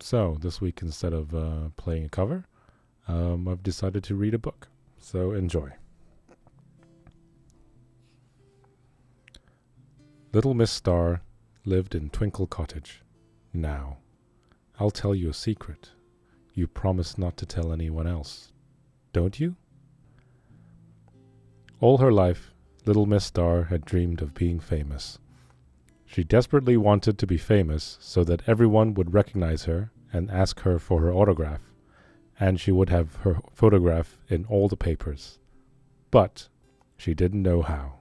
So this week, instead of playing a cover, I've decided to read a book. So enjoy. Little Miss Star lived in Twinkle Cottage. Now, I'll tell you a secret. You promise not to tell anyone else, don't you? All her life, Little Miss Star had dreamed of being famous. She desperately wanted to be famous so that everyone would recognize her and ask her for her autograph, and she would have her photograph in all the papers. But she didn't know how.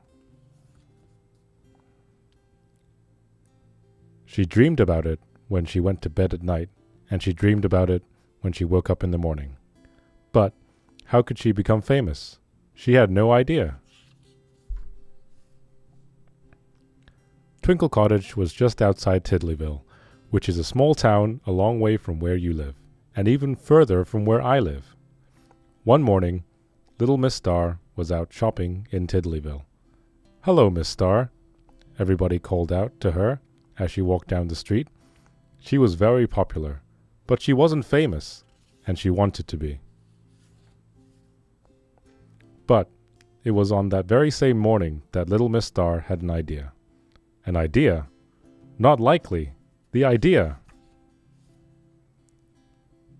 She dreamed about it when she went to bed at night, and she dreamed about it when she woke up in the morning. But how could she become famous? She had no idea. Twinkle Cottage was just outside Tiddlyville, which is a small town a long way from where you live, and even further from where I live. One morning, Little Miss Star was out shopping in Tiddlyville. "Hello, Miss Star," everybody called out to her as she walked down the street. She was very popular, but she wasn't famous, and she wanted to be. But it was on that very same morning that Little Miss Star had an idea. An idea? Not likely. The idea.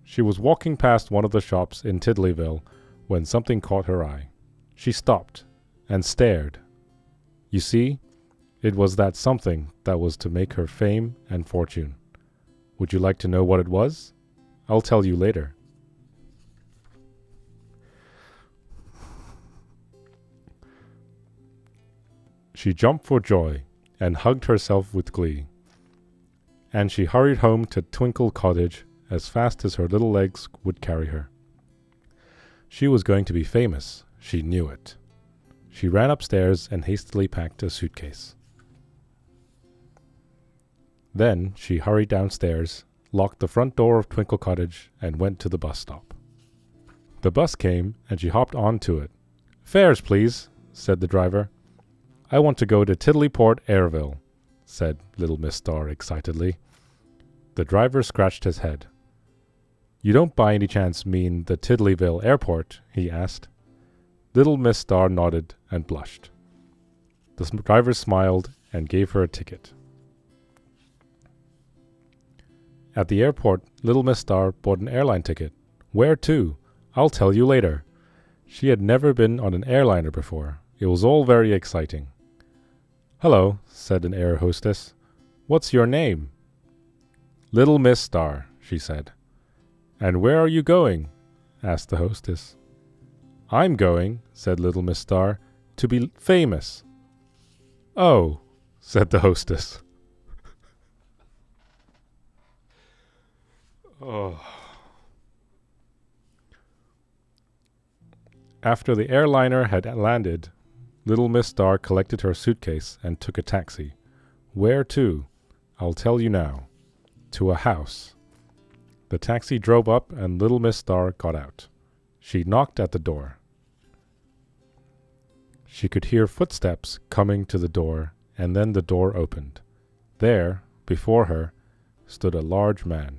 She was walking past one of the shops in Tiddlyville when something caught her eye. She stopped and stared. You see, it was that something that was to make her fame and fortune. Would you like to know what it was? I'll tell you later. She jumped for joy and hugged herself with glee. And she hurried home to Twinkle Cottage as fast as her little legs would carry her. She was going to be famous. She knew it. She ran upstairs and hastily packed a suitcase. Then she hurried downstairs, locked the front door of Twinkle Cottage, and went to the bus stop. The bus came, and she hopped onto it. "Fares, please," said the driver. "I want to go to Tiddlyport, Airville," said Little Miss Star excitedly. The driver scratched his head. "You don't by any chance mean the Tiddlyville Airport?" he asked. Little Miss Star nodded and blushed. The driver smiled and gave her a ticket. At the airport, Little Miss Star bought an airline ticket. Where to? I'll tell you later. She had never been on an airliner before. It was all very exciting. "Hello," said an air hostess. "What's your name?" "Little Miss Star," she said. "And where are you going?" asked the hostess. "I'm going," said Little Miss Star, "to be famous." "Oh," said the hostess. Oh. After the airliner had landed, Little Miss Star collected her suitcase and took a taxi. Where to? I'll tell you now. To a house. The taxi drove up and Little Miss Star got out. She knocked at the door. She could hear footsteps coming to the door, and then the door opened. There, before her, stood a large man.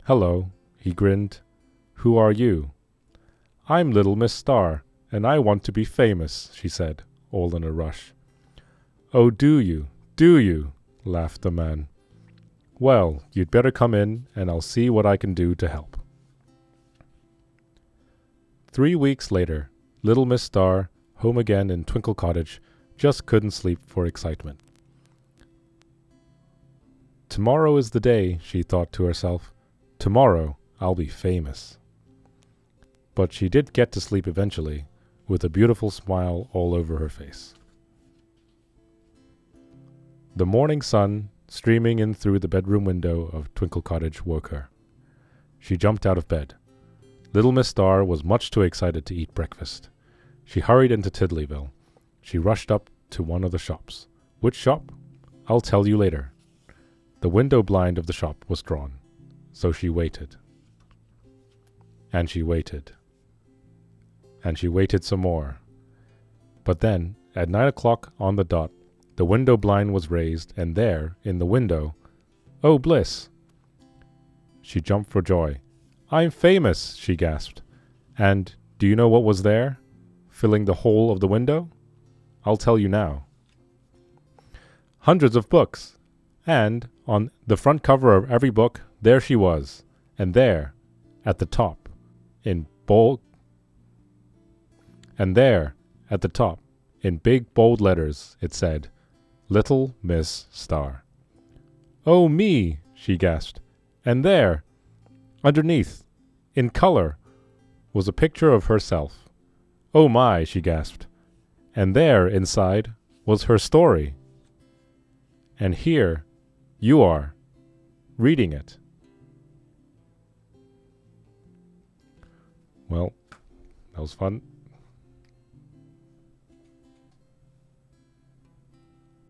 "Hello," he grinned. "Who are you?" "I'm Little Miss Star, and I want to be famous," she said, all in a rush. "Oh, do you? Do you?" laughed the man. "Well, you'd better come in, and I'll see what I can do to help." 3 weeks later, Little Miss Star, home again in Twinkle Cottage, just couldn't sleep for excitement. Tomorrow is the day, she thought to herself. Tomorrow I'll be famous. But she did get to sleep eventually, with a beautiful smile all over her face. The morning sun, streaming in through the bedroom window of Twinkle Cottage, woke her. She jumped out of bed. Little Miss Star was much too excited to eat breakfast. She hurried into Tiddlyville. She rushed up to one of the shops. Which shop? I'll tell you later. The window blind of the shop was drawn, so she waited. And she waited. And she waited some more. But then, at 9 o'clock on the dot, the window blind was raised, and there, in the window, oh bliss! She jumped for joy. "I'm famous," she gasped. "And do you know what was there, filling the whole of the window? I'll tell you now. Hundreds of books. And on the front cover of every book, there she was. And there, at the top, in big bold letters, it said, Little Miss Star. "Oh, me," she gasped. And there, underneath, in color, was a picture of herself. "Oh my," she gasped. And there, inside, was her story. And here you are, reading it. Well, that was fun.